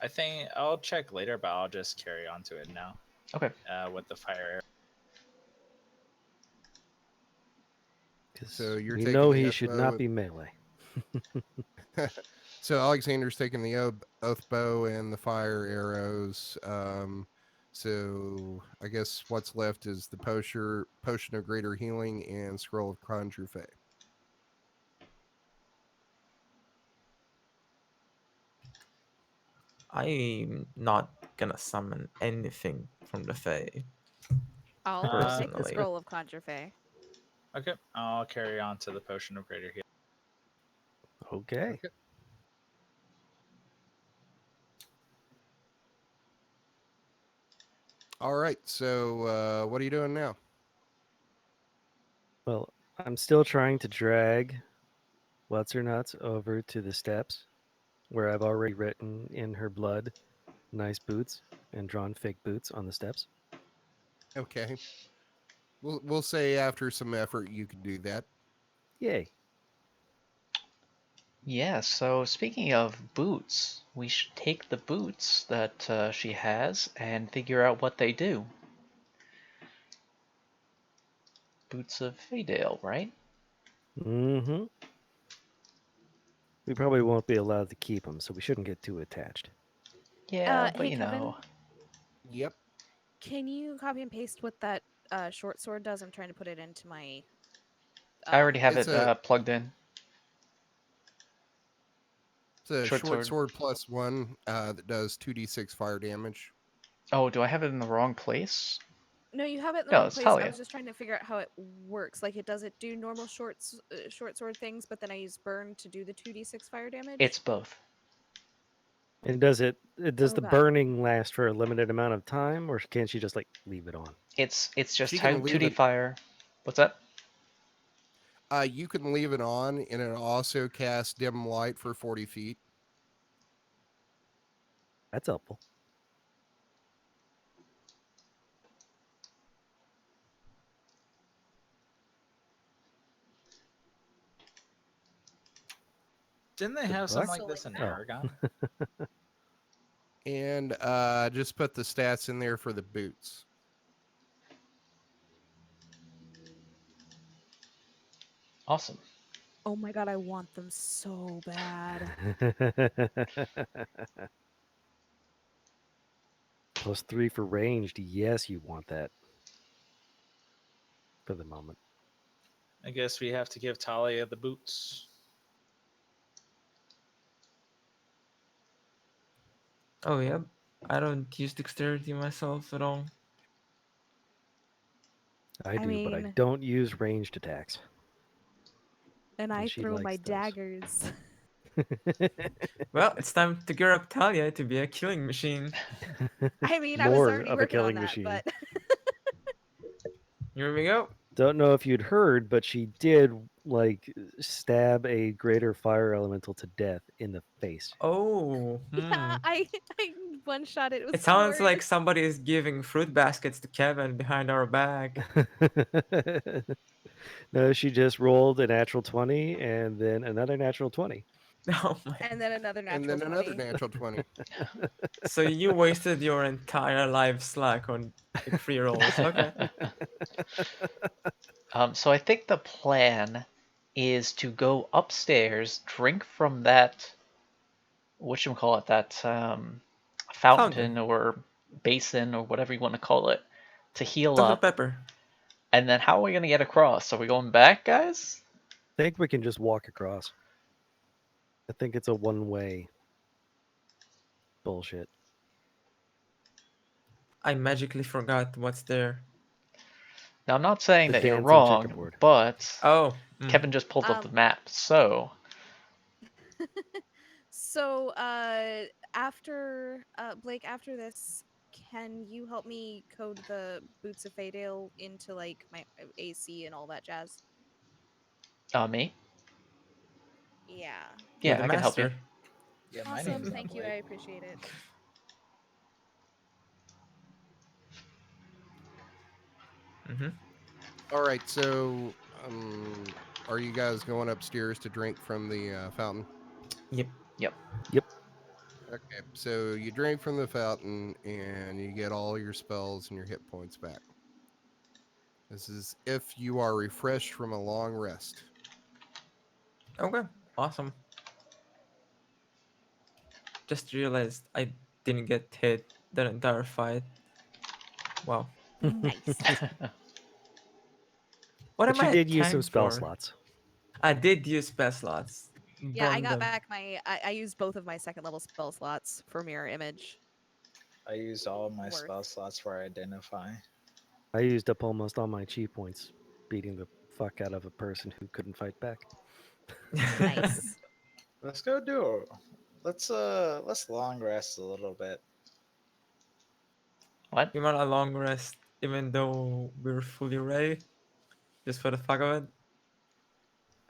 I think I'll check later, but I'll just carry on to it now. Okay. With the fire. So Because you're we taking know the he oath should not bow. be melee. So Alexander's taking the oath bow and the fire arrows. So I guess what's left is the potion of greater healing and scroll of conjure fey. I'm not gonna summon anything from the Fae I'll take the personally. scroll of Conjure Fey. Okay, I'll carry on to the potion of greater healing. Okay. Okay. All right. So what are you doing now? Well, I'm still trying to drag What's Her Nuts over to the steps where I've already written in her blood nice boots and drawn fake boots on the steps. Okay. We'll say after some effort you can do that. Yay. Yeah, so speaking of boots, we should take the boots that she has and figure out what they do. Boots of Feydale, right? Mm-hmm. We probably won't be allowed to keep them, so we shouldn't get too attached. Yeah, but Hey you know, Kevin, Yep. can you copy and paste what that short sword does? I'm trying to put it into my I already have It's it a plugged in. it's a Short short sword. sword plus one that does 2d6 fire damage. Oh, do I have it in the wrong place? No, you have it in the No, wrong it's place. I Talia. was just trying to figure out how it works. Like, does it do normal short sword things, but then I use burn to do the 2d6 fire It's damage? both. And does Oh the god. burning last for a limited amount of time, or can she just like leave it on? It's just She how can leave 2D it. fire. What's that? You can leave it on, and it also casts dim light for 40 feet. That's helpful. Didn't they The have something buck? like this in Oh. Aragon? And just put the stats in there for the boots. Awesome. Oh my god, I want them so bad. +3 for ranged. Yes, you want that. For the moment. I guess we have to give Talia the boots. Oh yeah, I don't use dexterity myself at all. I do, but I mean, don't use ranged attacks. and I she throw my likes those. daggers. Well, it's time to gear up Talia to be a killing machine. I mean, I was More already of a working on killing that, machine. but Here we go. Don't know if you'd heard, but she did like stab a greater fire elemental to death in the face. Oh, yeah, I one shot it. It was It the sounds like worst. somebody is giving fruit baskets to Kevin behind our back. No, she just rolled a natural 20 and then another natural 20. Oh my! And then another natural And then 20. another natural 20. So you wasted your entire life slack on like free rolls. Okay. So I think the plan is to go upstairs, drink from that, whatchamacallit, that fountain or basin or whatever you want to call it, to heal Dr. up. Pepper. And then how are we going to get across? Are we going back, guys? I think we can just walk across. I think it's a one-way bullshit. I magically forgot what's there. Now, I'm not saying The that you're dancing wrong, checkerboard. but Oh, Kevin just pulled up the Um, map, so So, after Blake, after this, can you help me code the Boots of Feydale into like my AC and all that jazz? me? Yeah. you're Yeah, the I can help you. master. Yeah, my Awesome. name's not Thank you. I Blake. appreciate it. Mm-hmm. All right, so are you guys going upstairs to drink from the fountain? Yep. Yep. Yep. Okay, so you drink from the fountain and you get all your spells and your hit points back. This is if you are refreshed from a long rest. Okay. Awesome. Just realized I didn't get hit the entire fight. Wow. Nice. What But am you I did at use some time spell for? slots. I did use spell slots. Yeah, I Burn got them. back my. I used both of my second level spell slots for mirror image. I used all of my Worth. spell slots for identify. I used up almost all my chi points beating the fuck out of a person who couldn't fight back. Nice. Let's go do it. Let's long rest a little bit. What? You want a long rest, even though we're fully ready, just for the fuck of it.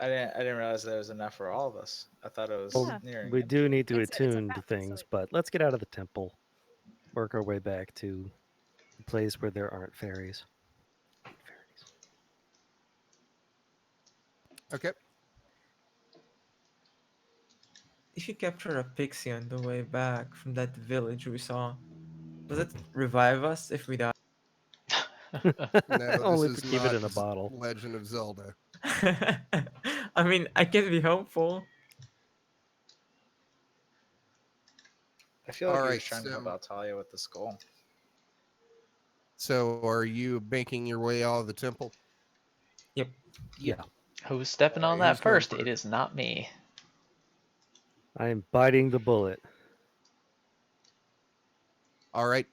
I didn't realize there was enough for all of us. I thought it was Well, Yeah. nearing we do empty. need to It's a attune to fountain, so things, it- but let's get out of the temple. Work our way back to a place where there aren't fairies. Hate fairies. Okay. If you capture a pixie on the way back from that village we saw, does it revive us if we die? No, this Only if we is keep it not in a bottle. Legend of Zelda. I mean, I can be hopeful. I feel All like he was right, trying to help out Talia with the skull. so are you making your way out of the temple? Yep. Yeah, Who's stepping All on right, that who's going first? It first? is not me. I am biting the bullet. All right,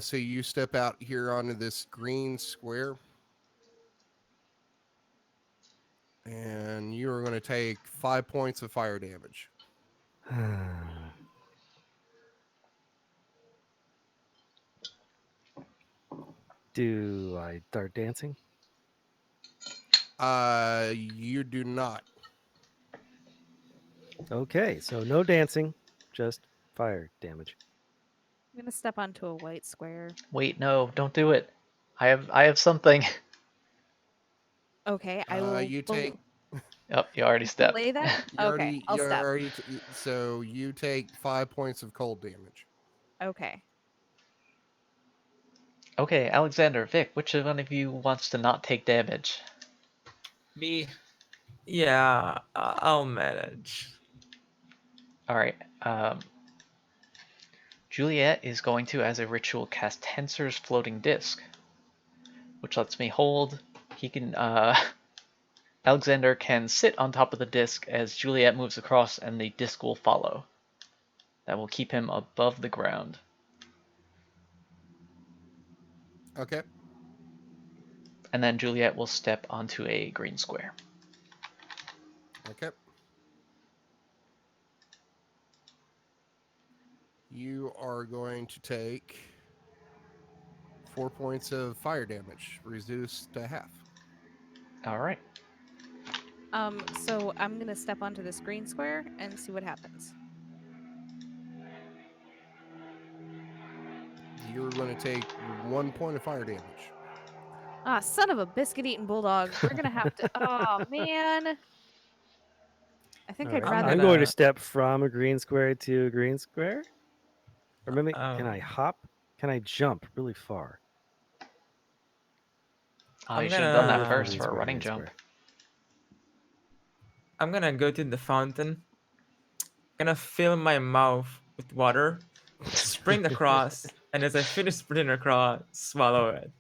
so you step out here onto this green square, and you are going to take 5 points of fire damage. Do I start dancing? You do not. Okay, so no dancing, just fire damage. I'm gonna step onto a white square. Wait, no, don't do it. I have something. Okay, I will. You take Yep, you already stepped. Delay that? Okay, I'll step. So you take 5 points of cold damage. Okay. Okay, Alexander, Vic, which one of you wants to not take damage? Me. Yeah, I'll manage. All right. Juliet is going to, as a ritual, cast Tensor's Floating Disc, which lets me hold. He can. Alexander can sit on top of the disc as Juliet moves across, and the disc will follow. That will keep him above the ground. Okay. And then Juliet will step onto a green square. Okay. You are going to take 4 points of fire damage, reduced to half. All right. So I'm gonna step onto this green square and see what happens. You're going to take 1 point of fire damage. Ah, son of a biscuit eating bulldog. We're gonna have to. Oh man. I think All I'd right. rather. I'm going to gonna- step from a green square to a green square. Or maybe can I Um, hop? Can I jump really far? Oh, I'm you should have done that Go from gonna first green for a square to running green jump. square. I'm gonna go to the fountain. Gonna fill my mouth with water, sprint across, and as I finish sprinting across, swallow it.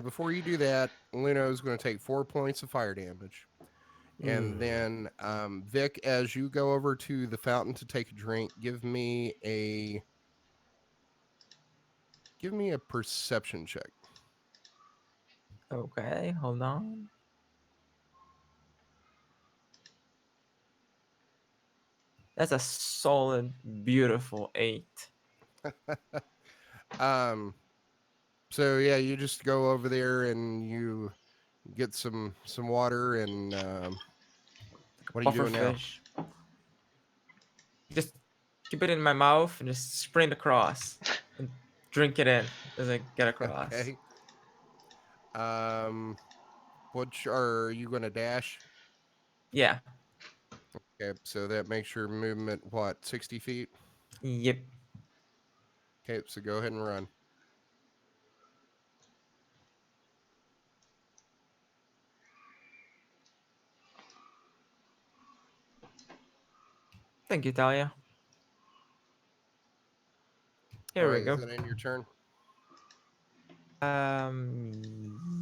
Before you do that, Luno is going to take 4 points of fire damage. And then Vic, as you go over to the fountain to take a drink, give me a perception check. Okay, hold on. That's a solid, beautiful 8. um so yeah, you just go over there and you get some water and Like a what are you puffer doing now? fish. Just keep it in my mouth and just sprint across and drink it in as I get across. Okay. Um which are you going to dash? Yeah. Okay, so that makes your movement what, 60 feet? Yep. Okay, so go ahead and run. Thank you, Talia. All Here we right, is go. that in your turn?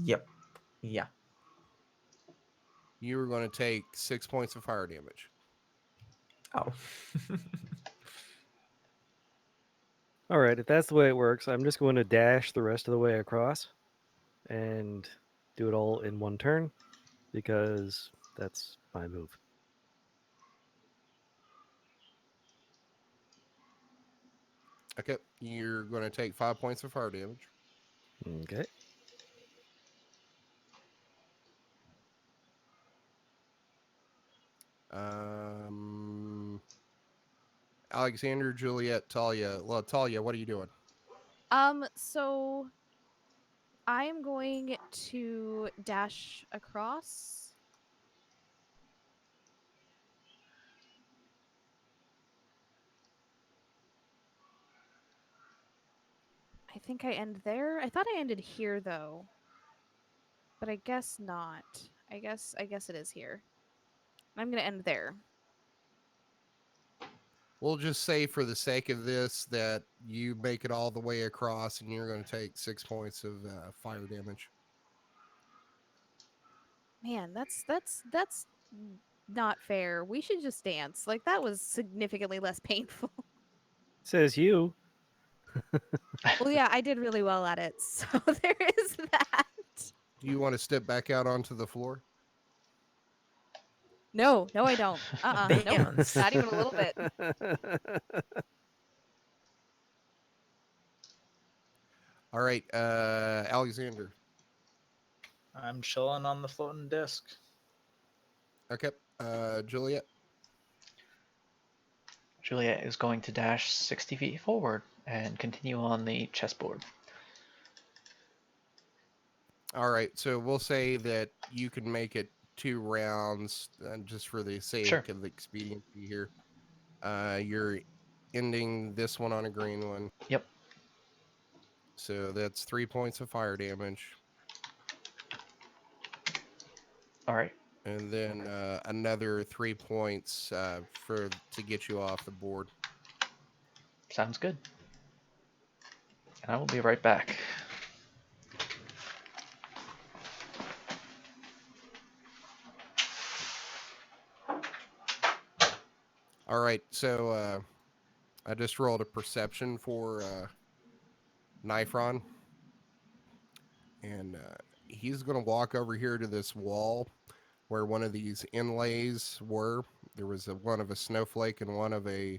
Yep. Yeah. You are going to take 6 points of fire damage. Oh. All right, if that's the way it works, I'm just going to dash the rest of the way across and do it all in one turn because that's my move. Okay, you're going to take 5 points of fire damage. Okay. Alexander, Juliet, Talia. Well, Talia, what are you doing? So I am going to dash across. I think I end there. I thought I ended here though. But I guess not. I guess it is here. I'm going to end there. We'll just say for the sake of this that you make it all the way across and you're going to take 6 points of fire damage. Man, that's not fair. We should just dance. Like that was significantly less painful. Says you. Well, yeah, I did really well at it. So there is that. Do you want to step back out onto the floor? No, I don't. Nope. Dance. Not even a little bit. All right, Alexander. I'm chilling on the floating disc. Okay, Juliet. Juliet is going to dash 60 feet forward and continue on the chessboard. All right, so we'll say that you can make it 2 rounds, just for the Sure. sake of the expediency here. You're ending this one on a green one, Yep. so that's 3 points of fire damage, All right. and then another 3 points for to get you off the board. Sounds good. And I will be right back. All right, so I just rolled a perception for Nifron, and he's going to walk over here to this wall where one of these inlays were. There was one of a snowflake and one of a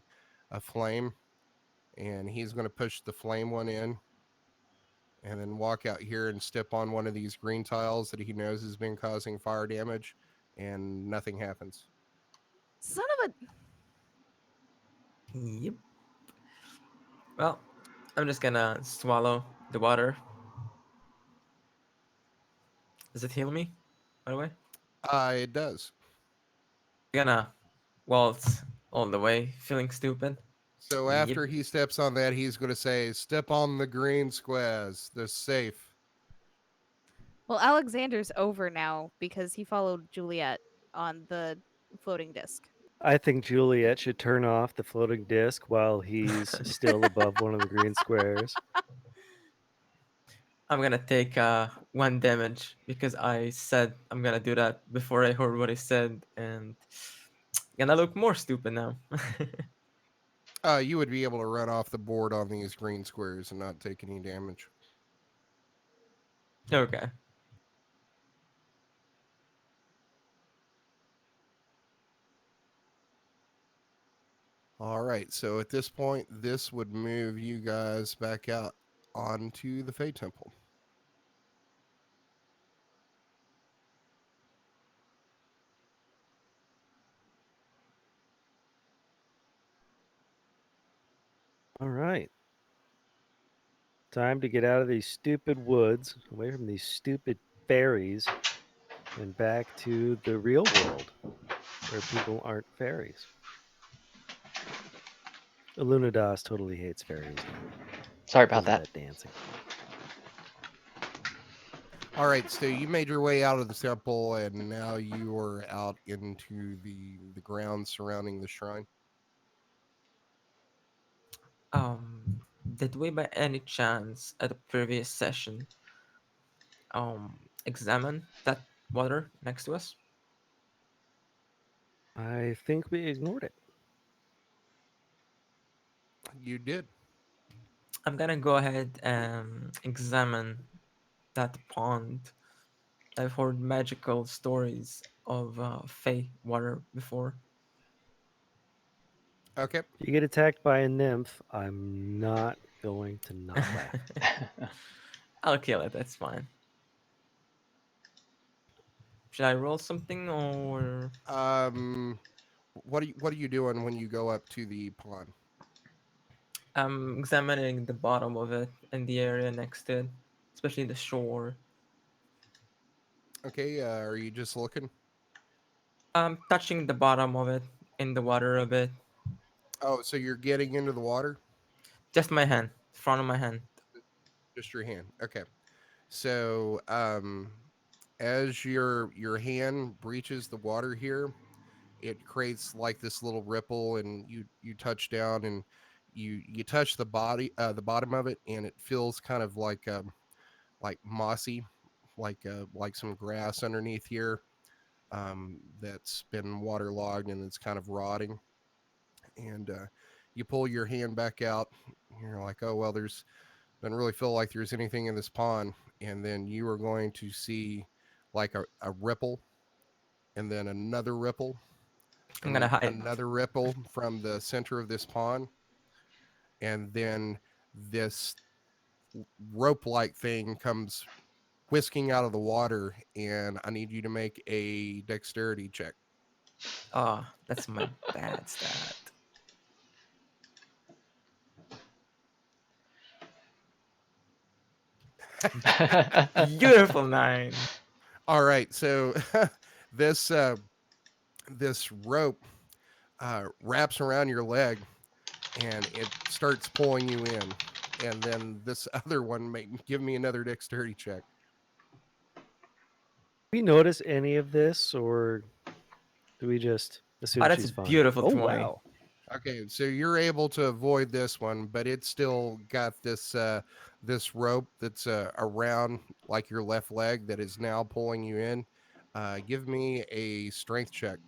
flame, and he's going to push the flame one in, and then walk out here and step on one of these green tiles that he knows has been causing fire damage, and nothing happens. Son of a. Yep. Well, I'm just gonna swallow the water. Does it heal me, by the way? It does. Gonna waltz all the way, feeling stupid. So Yep. after he steps on that, he's going to say, "Step on the green squares. They're safe." Well, Alexander's over now because he followed Juliet on the floating disc. I think Juliet should turn off the floating disc while he's still above one of the green squares. I'm gonna take 1 damage because I said I'm gonna do that before I heard what he said, and gonna look more stupid now. You would be able to run off the board on these green squares and not take any damage. Okay. All right. So at this point, this would move you guys back out onto the Fey Temple. All right. Time to get out of these stupid woods, away from these stupid fairies, and back to the real world where people aren't fairies. Illuminadas totally hates fairies now Sorry because about of that. that dancing. All right. So you made your way out of the temple, and now you are out into the grounds surrounding the shrine. Did we by any chance at the previous session examine that water next to us? I think we ignored it. You did. I'm gonna go ahead and examine that pond. I've heard magical stories of Fey water before. Okay. If you get attacked by a nymph, I'm not going to not laugh. I'll kill it. That's fine. Should I roll something or What are you doing when you go up to the pond? I'm examining the bottom of it and the area next to it, especially the shore. Okay. Are you just looking? I'm touching the bottom of it in the water a bit. Oh, so you're getting into the water? Just my hand, front of my hand. Just your hand. Okay. So as your hand breaches the water here, it creates like this little ripple, and you touch down, and you touch the bottom of it, and it feels kind of like mossy, like some grass underneath here, that's been waterlogged and it's kind of rotting. And you pull your hand back out, and you're like, oh well, there's doesn't really feel like there's anything in this pond. And then you are going to see like a ripple, and then another ripple, I'm and gonna then hide. another ripple from the center of this pond. And then this rope like thing comes whisking out of the water. And I need you to make a dexterity check. Oh, that's my bad stat. Beautiful 9. All right, so this this rope wraps around your leg, and it starts pulling you in. And then this other one, give me another dexterity check. We notice any of this, or do we just Oh, assume that's a she's fine? beautiful Oh 20. wow! Okay, so you're able to avoid this one, but it's still got this rope that's around like your left leg that is now pulling you in. Give me a strength check.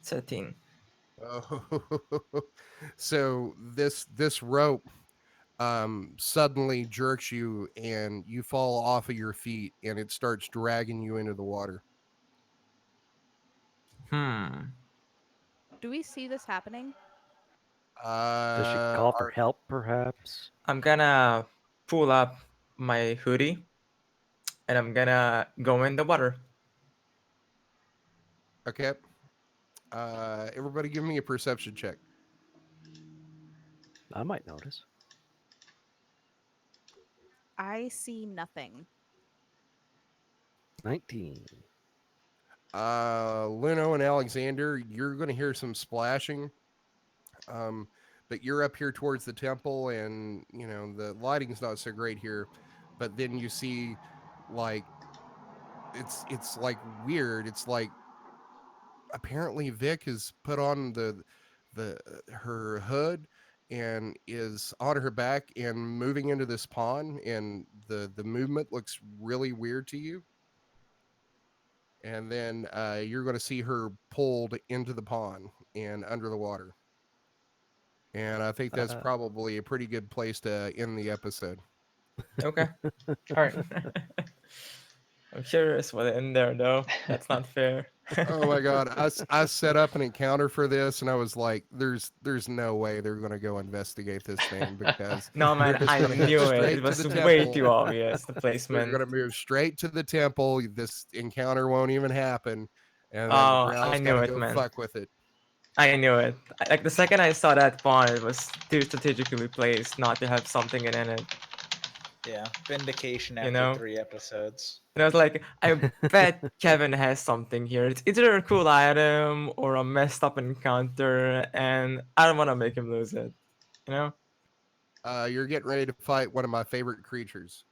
13. Oh, so this rope suddenly jerks you and you fall off of your feet and it starts dragging you into the water. Hmm. Do we see this happening? Does she call for Are help, perhaps? I'm gonna pull up my hoodie and I'm gonna go in the water. okay. Everybody give me a perception check. I might notice. I see nothing. 19. Luno and Alexander, you're going to hear some splashing. But you're up here towards the temple, and you know the lighting's not so great here. But then you see, like, it's like weird. It's like apparently Vic has put on the her hood and is on her back and moving into this pond, and the movement looks really weird to you. And then you're going to see her pulled into the pond and under the water. And I think that's Uh, probably a pretty good place to end the episode. Okay. All right. I'm curious what in there though. That's not fair. Oh my god, I set up an encounter for this, and I was like, "There's no way they're going to go investigate this thing because No they're man, just I going to head knew it. It straight to was the way too temple. obvious, the They're going placement. to move straight to the temple. This encounter won't even happen, and then Oh, I Growl's got knew to it, go man. fuck with it." I knew it. Like the second I saw that pawn, it was too strategically placed not to have something in it. Yeah, vindication You after know? 3 episodes. And I was like, I bet Kevin has something here. It's either a cool item or a messed up encounter, and I don't want to make him lose it. You know? You're getting ready to fight one of my favorite creatures.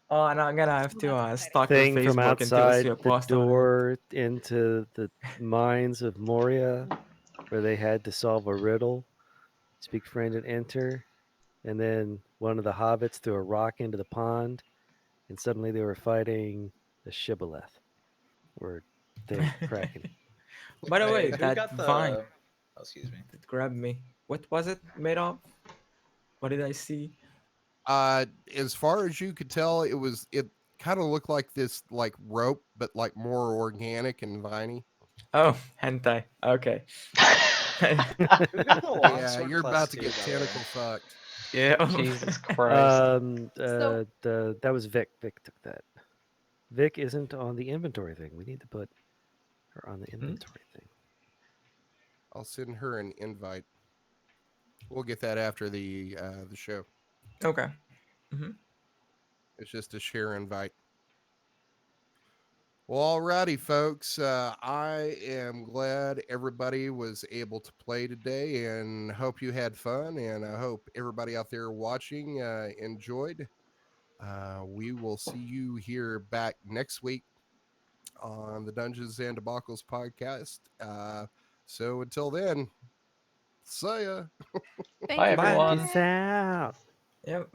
Oh, and I'm gonna have Well, to that's exciting. stalk your Thing from Facebook until I see outside a the post on it. door into the mines of Moria, where they had to solve a riddle, speak friend and enter, and then one of the hobbits threw a rock into the pond, and suddenly they were fighting the shibboleth, or the kraken. By the way, Wait, who that got vine the? Oh, excuse me. that grabbed me. What was it made of? What did I see? As far as you could tell, it kind of looked like this like rope, but like more organic and viney. Oh, hentai. Okay. Who got the Yeah, longsword you're plus about to 2, get by the way? tentacle fucked. Yeah. Jesus Christ. So- That was Vic. Vic took that. Vic isn't on the inventory thing. We need to put her on the inventory thing. I'll send her an invite. We'll get that after the show. Okay. Hmm. It's just a share invite. Well, alrighty, folks. I am glad everybody was able to play today, and hope you had fun. And I hope everybody out there watching enjoyed. We will see you here back next week on the Dungeons and Debacles podcast. So until then, see ya. Thank Bye, you for everyone. that. Peace out. Yep.